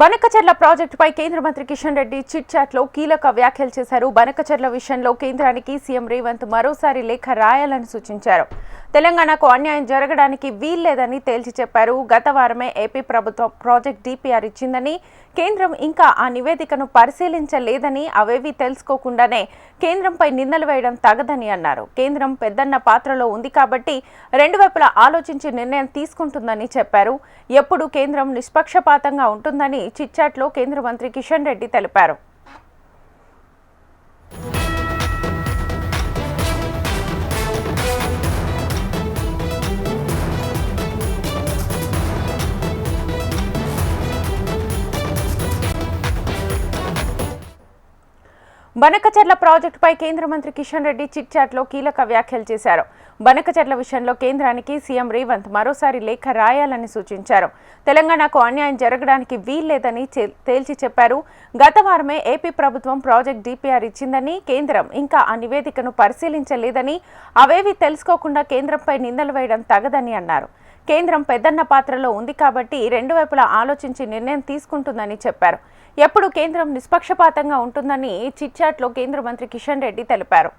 బనకచెర్ల ప్రాజెక్టుపై కేంద్ర మంత్రి కిషన్ రెడ్డి చిట్ చాట్లో కీలక వ్యాఖ్యలు చేశారు. బనకచెర్ల విషయంలో కేంద్రానికి సీఎం రేవంత్ మరోసారి లేఖ రాయాలని సూచించారు. తెలంగాణకు అన్యాయం జరగడానికి వీల్లేదని తేల్చి చెప్పారు. గత వారమే ఏపీ ప్రభుత్వం ప్రాజెక్ట్ డిపిఆర్ ఇచ్చిందని, కేంద్రం ఇంకా ఆ నివేదికను పరిశీలించలేదని, అవేవీ తెలుసుకోకుండానే కేంద్రంపై నిందలు వేయడం తగదని అన్నారు. కేంద్రం పెద్దన్న పాత్రలో ఉంది కాబట్టి రెండు వైపులా ఆలోచించి నిర్ణయం తీసుకుంటుందని చెప్పారు. ఎప్పుడు కేంద్రం నిష్పక్షపాతంగా ఉంటుందని చిట్ చాట్లో కేంద్ర మంత్రి కిషన్ రెడ్డి తెలిపారు. బనకచెర్ల ప్రాజెక్టుపై కేంద్ర మంత్రి కిషన్ రెడ్డి చిట్ చాట్లో కీలక వ్యాఖ్యలు చేశారు. బనకచెర్ల విషయంలో కేంద్రానికి సీఎం రేవంత్ మరోసారి లేఖ రాయాలని సూచించారు. తెలంగాణకు అన్యాయం జరగడానికి వీల్లేదని తేల్చి చెప్పారు. గత వారమే ఏపీ ప్రభుత్వం ప్రాజెక్ట్ డిపిఆర్ ఇచ్చిందని, కేంద్రం ఇంకా ఆ నివేదికను పరిశీలించలేదని, అవేవీ తెలుసుకోకుండా కేంద్రంపై నిందలు వేయడం తగదని అన్నారు. కేంద్రం పెద్దన్న పాత్రలో ఉంది కాబట్టి రెండు వైపులా ఆలోచించి నిర్ణయం తీసుకుంటుందని చెప్పారు. ఎప్పుడు కేంద్రం నిష్పక్షపాతంగా ఉంటుందని చిట్ చాట్లో కేంద్ర మంత్రి కిషన్ రెడ్డి తెలిపారు.